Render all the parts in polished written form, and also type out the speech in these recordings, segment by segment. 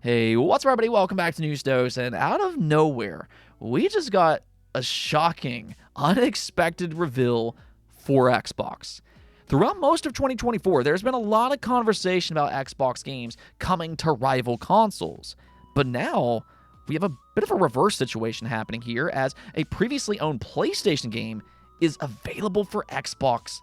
Hey, what's up, everybody? Welcome back to News Dose. And out of nowhere, we just got a shocking, unexpected reveal for Xbox. Throughout most of 2024, there's been a lot of conversation about Xbox games coming to rival consoles. But now, we have a bit of a reverse situation happening here, as a previously owned PlayStation game is available for Xbox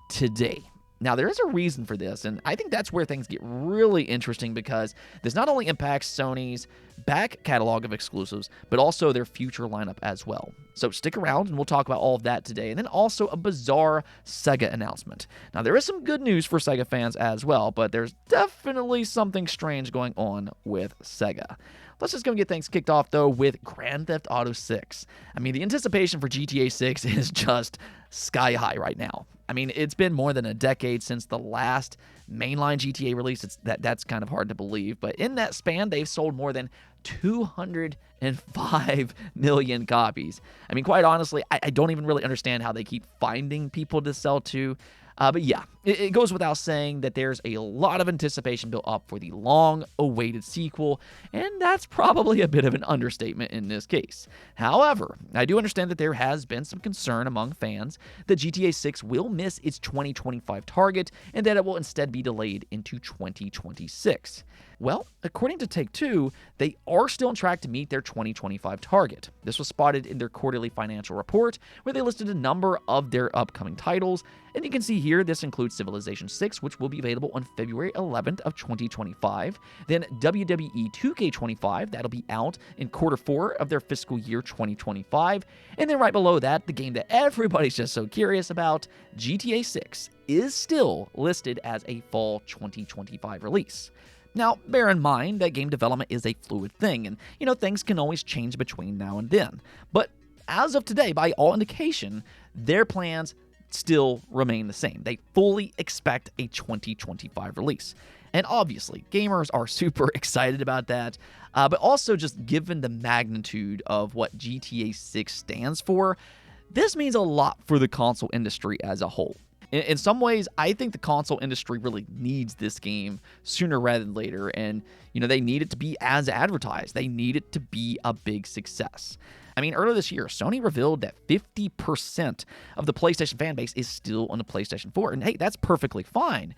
today. Now, there is a reason for this, and I think that's where things get really interesting because this not only impacts Sony's back catalog of exclusives, but also their future lineup as well. So stick around, and we'll talk about all of that today, and then also a bizarre Sega announcement. Now, there is some good news for Sega fans as well, but there's definitely something strange going on with Sega. Let's just go and get things kicked off, though, with Grand Theft Auto 6. I mean, the anticipation for GTA 6 is just sky high right now. I mean, it's been more than a decade since the last mainline GTA release. That's kind of hard to believe, but in that span, they've sold more than 205 million copies. I mean, quite honestly, I don't even really understand how they keep finding people to sell to. But yeah, it goes without saying that there's a lot of anticipation built up for the long-awaited sequel, and that's probably a bit of an understatement in this case. However, I do understand that there has been some concern among fans that GTA 6 will miss its 2025 target and that it will instead be delayed into 2026. Well, according to Take-Two, they are still on track to meet their 2025 target. This was spotted in their quarterly financial report, where they listed a number of their upcoming titles, and you can see here this includes Civilization 6, which will be available on February 11th of 2025, then WWE 2K25, that'll be out in quarter 4 of their fiscal year 2025, and then right below that, the game that everybody's just so curious about, GTA 6, is still listed as a fall 2025 release. Now, bear in mind that game development is a fluid thing, and, things can always change between now and then. But as of today, by all indication, their plans still remain the same. They fully expect a 2025 release. And obviously, gamers are super excited about that, but also just given the magnitude of what GTA 6 stands for, this means a lot for the console industry as a whole. In some ways, I think the console industry really needs this game sooner rather than later, and, they need it to be as advertised. They need it to be a big success. I mean, earlier this year, Sony revealed that 50% of the PlayStation fan base is still on the PlayStation 4, and hey, that's perfectly fine.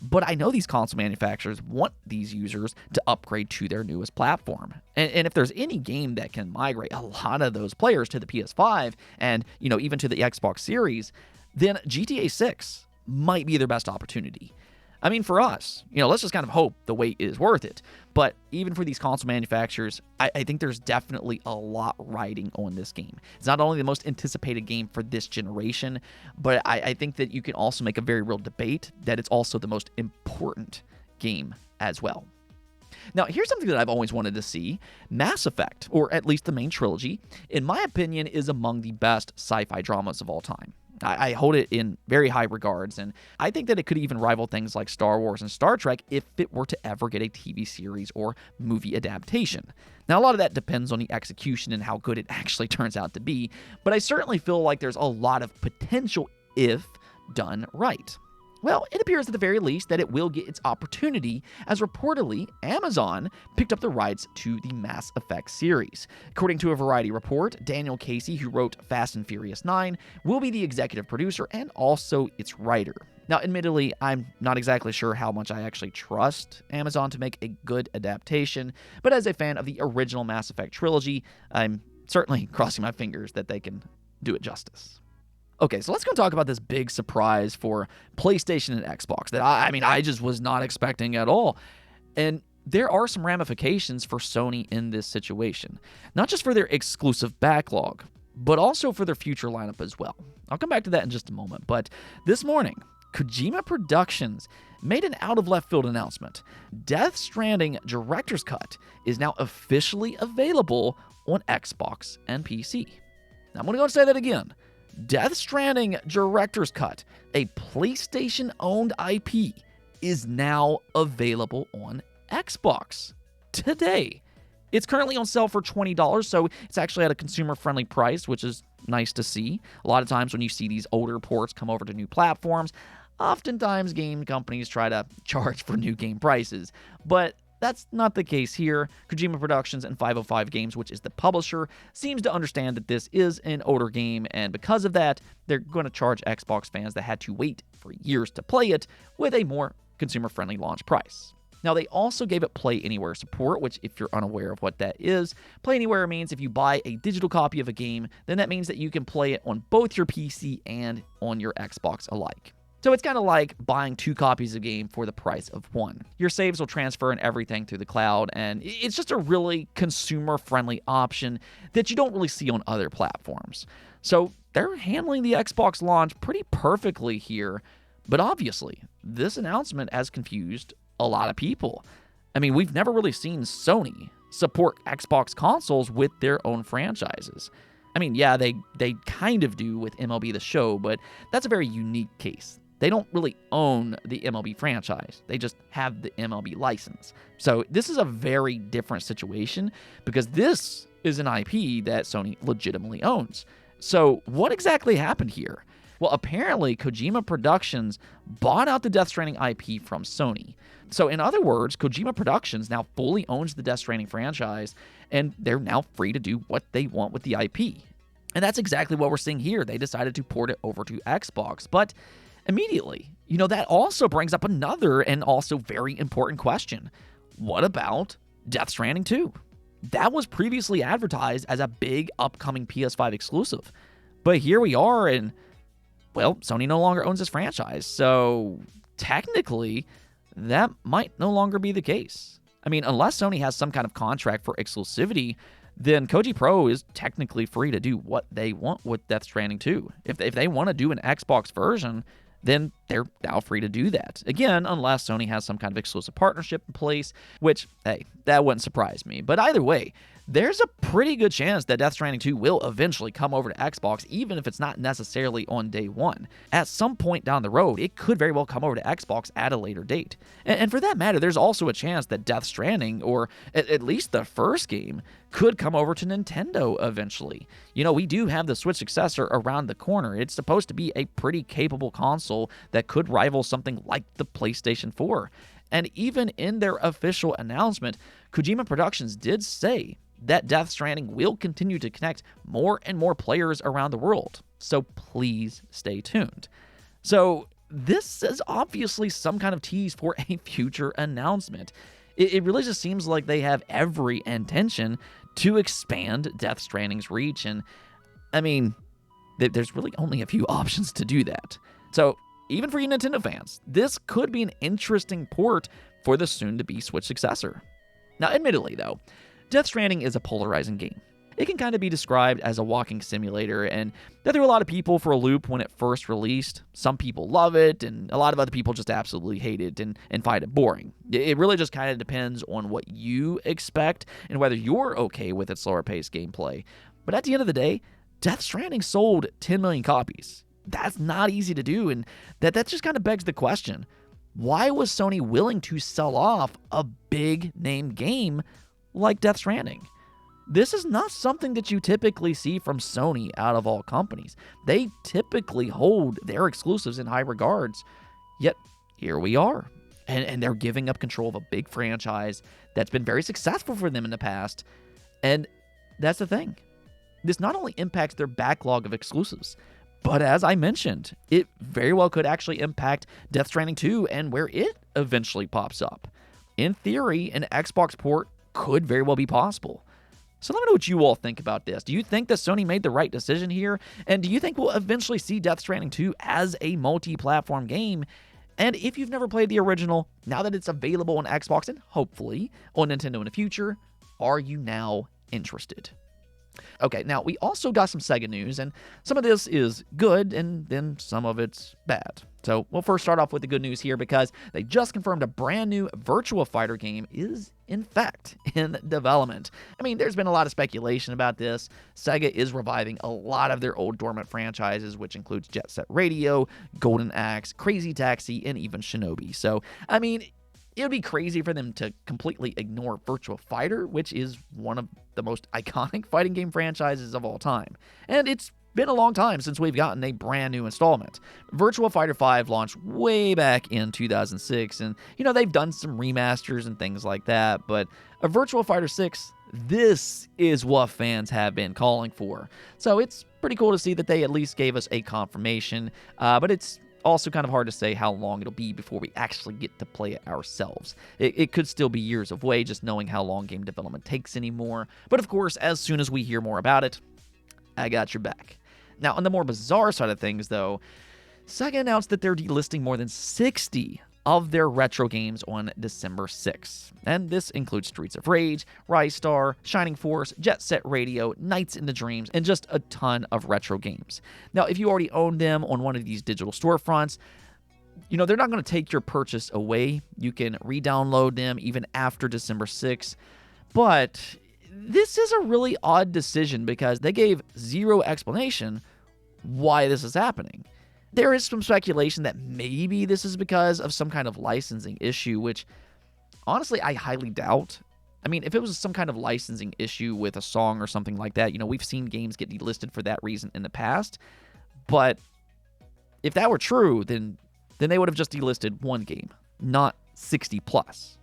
But I know these console manufacturers want these users to upgrade to their newest platform. And if there's any game that can migrate a lot of those players to the PS5 and, even to the Xbox Series, then GTA 6 might be their best opportunity. I mean, for us, let's just kind of hope the wait is worth it. But even for these console manufacturers, I think there's definitely a lot riding on this game. It's not only the most anticipated game for this generation, but I think that you can also make a very real debate that it's also the most important game as well. Now, here's something that I've always wanted to see. Mass Effect, or at least the main trilogy, in my opinion, is among the best sci-fi dramas of all time. I hold it in very high regards, and I think that it could even rival things like Star Wars and Star Trek if it were to ever get a TV series or movie adaptation. Now, a lot of that depends on the execution and how good it actually turns out to be, but I certainly feel like there's a lot of potential if done right. Well, it appears at the very least that it will get its opportunity, as reportedly Amazon picked up the rights to the Mass Effect series. According to a Variety report, Daniel Casey, who wrote Fast and Furious 9, will be the executive producer and also its writer. Now, admittedly, I'm not exactly sure how much I actually trust Amazon to make a good adaptation, but as a fan of the original Mass Effect trilogy, I'm certainly crossing my fingers that they can do it justice. Okay, so let's go talk about this big surprise for PlayStation and Xbox that I just was not expecting at all. And there are some ramifications for Sony in this situation, not just for their exclusive backlog, but also for their future lineup as well. I'll come back to that in just a moment, but this morning, Kojima Productions made an out-of-left-field announcement. Death Stranding Director's Cut is now officially available on Xbox and PC. Now, I'm going to go and say that again. Death Stranding Director's Cut, a PlayStation-owned IP, is now available on Xbox today. It's currently on sale for $20, so it's actually at a consumer-friendly price, which is nice to see. A lot of times when you see these older ports come over to new platforms, oftentimes game companies try to charge for new game prices. But that's not the case here. Kojima Productions and 505 Games, which is the publisher, seems to understand that this is an older game, and because of that, they're going to charge Xbox fans that had to wait for years to play it with a more consumer-friendly launch price. Now, they also gave it Play Anywhere support, which, if you're unaware of what that is, Play Anywhere means if you buy a digital copy of a game, then that means that you can play it on both your PC and on your Xbox alike. So it's kind of like buying 2 copies of a game for the price of 1. Your saves will transfer and everything through the cloud, and it's just a really consumer-friendly option that you don't really see on other platforms. So they're handling the Xbox launch pretty perfectly here, but obviously, this announcement has confused a lot of people. I mean, we've never really seen Sony support Xbox consoles with their own franchises. I mean, yeah, they kind of do with MLB The Show, but that's a very unique case. They don't really own the MLB franchise. They just have the MLB license. So this is a very different situation because this is an IP that Sony legitimately owns. So what exactly happened here? Well, apparently Kojima Productions bought out the Death Stranding IP from Sony. So in other words, Kojima Productions now fully owns the Death Stranding franchise, and they're now free to do what they want with the IP. And that's exactly what we're seeing here. They decided to port it over to Xbox, but immediately, that also brings up another and also very important question. What about Death Stranding 2? That was previously advertised as a big upcoming PS5 exclusive. But here we are, and, well, Sony no longer owns this franchise. So technically, that might no longer be the case. I mean, unless Sony has some kind of contract for exclusivity, then Koji Pro is technically free to do what they want with Death Stranding 2. If they want to do an Xbox version, then they're now free to do that. Again, unless Sony has some kind of exclusive partnership in place, which, hey, that wouldn't surprise me. But either way, there's a pretty good chance that Death Stranding 2 will eventually come over to Xbox, even if it's not necessarily on day one. At some point down the road, it could very well come over to Xbox at a later date. And for that matter, there's also a chance that Death Stranding, or at least the first game, could come over to Nintendo eventually. We do have the Switch successor around the corner. It's supposed to be a pretty capable console that could rival something like the PlayStation 4. And even in their official announcement, Kojima Productions did say that Death Stranding will continue to connect more and more players around the world. So please stay tuned. So this is obviously some kind of tease for a future announcement. It really just seems like they have every intention to expand Death Stranding's reach. And I mean, there's really only a few options to do that. So even for you Nintendo fans, this could be an interesting port for the soon-to-be Switch successor. Now, admittedly, though, Death Stranding is a polarizing game. It can kind of be described as a walking simulator, and that threw a lot of people for a loop when it first released. Some people love it, and a lot of other people just absolutely hate it and find it boring. It really just kind of depends on what you expect and whether you're okay with its slower-paced gameplay. But at the end of the day, Death Stranding sold 10 million copies. That's not easy to do, and that just kind of begs the question, why was Sony willing to sell off a big-name game like Death Stranding? This is not something that you typically see from Sony out of all companies. They typically hold their exclusives in high regards, yet here we are. And they're giving up control of a big franchise that's been very successful for them in the past. And that's the thing. This not only impacts their backlog of exclusives, but as I mentioned, it very well could actually impact Death Stranding 2 and where it eventually pops up. In theory, an Xbox port could very well be possible. So let me know what you all think about this. Do you think that Sony made the right decision here? And do you think we'll eventually see Death Stranding 2 as a multi-platform game? And if you've never played the original, now that it's available on Xbox and hopefully on Nintendo in the future, are you now interested? Okay, now we also got some Sega news, and some of this is good, and then some of it's bad. So we'll first start off with the good news here because they just confirmed a brand new Virtua Fighter game is, in fact, in development. I mean, there's been a lot of speculation about this. Sega is reviving a lot of their old dormant franchises, which includes Jet Set Radio, Golden Axe, Crazy Taxi, and even Shinobi. So, I mean, it would be crazy for them to completely ignore Virtua Fighter, which is one of the most iconic fighting game franchises of all time. And it's been a long time since we've gotten a brand new installment. Virtua Fighter 5 launched way back in 2006, and they've done some remasters and things like that, but a Virtua Fighter 6, this is what fans have been calling for. So it's pretty cool to see that they at least gave us a confirmation, but it's also kind of hard to say how long it'll be before we actually get to play it ourselves. It could still be years away, just knowing how long game development takes anymore. But of course, as soon as we hear more about it, I got your back. Now, on the more bizarre side of things, though, Sega announced that they're delisting more than 60 of their retro games on December 6th. And this includes Streets of Rage, Rise Star, Shining Force, Jet Set Radio, Nights into Dreams, and just a ton of retro games. Now, if you already own them on one of these digital storefronts, they're not going to take your purchase away. You can re-download them even after December 6th. But this is a really odd decision because they gave zero explanation why this is happening. There is some speculation that maybe this is because of some kind of licensing issue, which honestly I highly doubt. I mean, if it was some kind of licensing issue with a song or something like that, we've seen games get delisted for that reason in the past. But if that were true, then they would have just delisted one game, not 60 plus.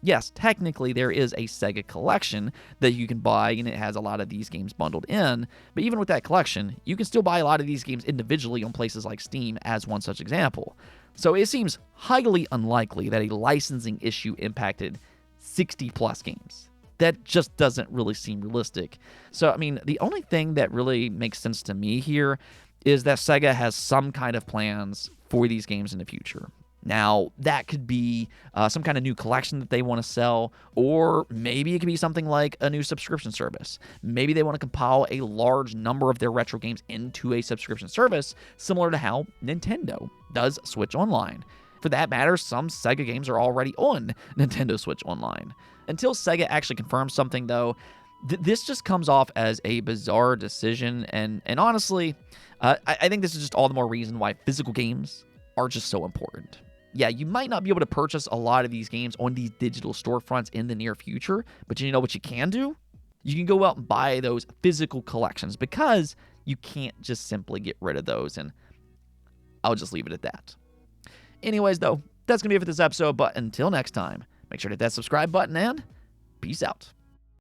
Yes, technically there is a Sega collection that you can buy, and it has a lot of these games bundled in, but even with that collection, you can still buy a lot of these games individually on places like Steam as one such example. So it seems highly unlikely that a licensing issue impacted 60 plus games. That just doesn't really seem realistic. So, I mean, the only thing that really makes sense to me here is that Sega has some kind of plans for these games in the future. Now, that could be some kind of new collection that they want to sell, or maybe it could be something like a new subscription service. Maybe they want to compile a large number of their retro games into a subscription service, similar to how Nintendo does Switch Online. For that matter, some Sega games are already on Nintendo Switch Online. Until Sega actually confirms something, though, this just comes off as a bizarre decision, and honestly, I think this is just all the more reason why physical games are just so important. Yeah, you might not be able to purchase a lot of these games on these digital storefronts in the near future, but you know what you can do? You can go out and buy those physical collections because you can't just simply get rid of those, and I'll just leave it at that. Anyways, though, that's going to be it for this episode, but until next time, make sure to hit that subscribe button and peace out.